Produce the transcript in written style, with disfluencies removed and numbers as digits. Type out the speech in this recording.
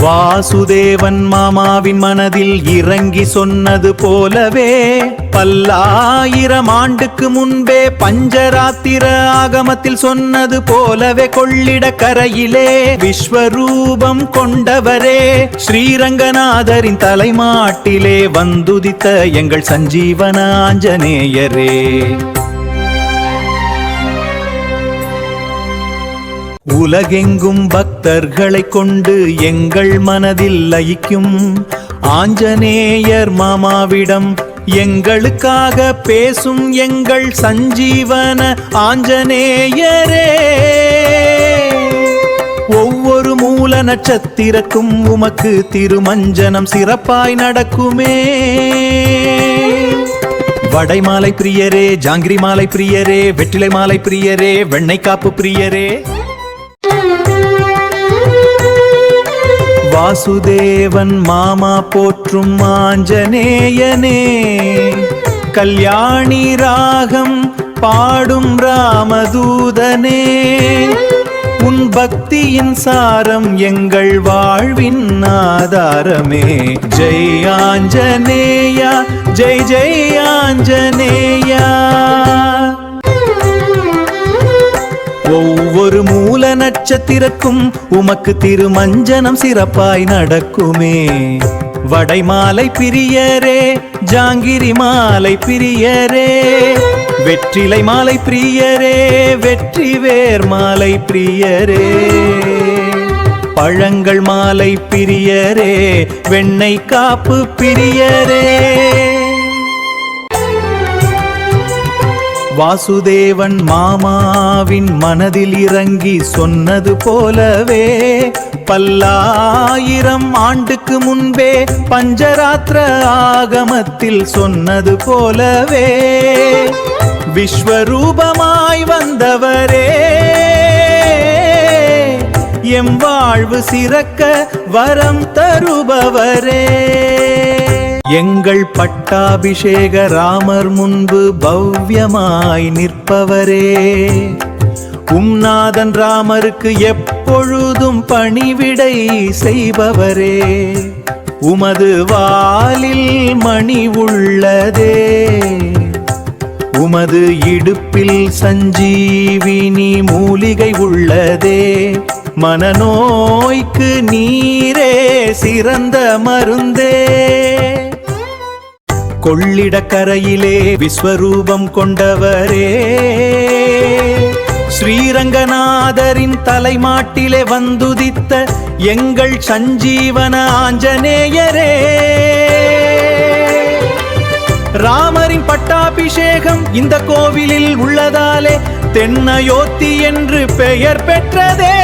வாசுதேவன் மாமாவின் மனதில் இறங்கி சொன்னது போலவே பல்லாயிரம் ஆண்டுக்கு முன்பே பஞ்சராத்திர ஆகமத்தில் சொன்னது போலவே கொள்ளிட கரையிலே விஸ்வரூபம் கொண்டவரே ஸ்ரீரங்கநாதரின் தலைமாட்டிலே வந்துதித்த எங்கள் சஞ்சீவன ஆஞ்சநேயரே. உலகெங்கும் பக்தர்களை கொண்டு எங்கள் மனதில் லயிக்கும் ஆஞ்சநேயர் மாமாவிடம் எங்களுக்காக பேசும் எங்கள் சஞ்சீவன ஆஞ்சநேயரே. ஒவ்வொரு மூல நட்சத்திரக்கும் உமக்கு திருமஞ்சனம் சிறப்பாய் நடக்குமே. வடைமாலை பிரியரே, ஜாங்கிரி மாலை பிரியரே, வெற்றிலை மாலை பிரியரே, வெண்ணெய் காப்பு பிரியரே, வாசுதேவன் மாமா போற்றும் ஆஞ்சநேயனே, கல்யாணி ராகம் பாடும் ராமதூதனே, உன் பக்தியின் சாரம் எங்கள் வாழ்வின் ஆதாரமே. ஜெய் ஆஞ்சநேயா, ஜெய் ஜெய் ஆஞ்சநேயா. ஒவ்வொரு மூல நட்சத்திரக்கும் உமக்கு திருமஞ்சனம் சிறப்பாய் நடக்குமே. வடைமாலை பிரியரே, ஜாங்கிரி மாலை பிரியரே, வெற்றிலை மாலை பிரியரே, வெற்றி வேர் மாலை பிரியரே, பழங்கள் மாலை பிரியரே, வெண்ணெய் காப்பு பிரியரே. வாசுதேவன் மாமாவின் மனதில் இறங்கி சொன்னது போலவே பல்லாயிரம் ஆண்டுக்கு முன்பே பஞ்சராத்திர ஆகமத்தில் சொன்னது போலவே விஸ்வரூபமாய் வந்தவரே, எம் வாழ்வு சிறக்க வரம் தருபவரே. எங்கள் பட்டாபிஷேக ராமர் முன்பு பவ்யமாய் நிற்பவரே, உம்நாதன் ராமருக்கு எப்பொழுதும் பணிவிடை செய்பவரே, உமது வாலில் மணி உள்ளதே, உமது இடுப்பில் சஞ்சீவினி மூலிகை உள்ளதே, மனநோய்க்கு நீரே சிறந்த மருந்தே. கொள்ளிடக்கரையிலே விஸ்வரூபம் கொண்டவரே, ஸ்ரீரங்கநாதரின் தலைமாட்டிலே வந்துதித்த எங்கள் சஞ்சீவன ஆஞ்சநேயரே. ராமரின் பட்டாபிஷேகம் இந்த கோவிலில் உள்ளதாலே தென்னயோத்தி என்று பெயர் பெற்றதே.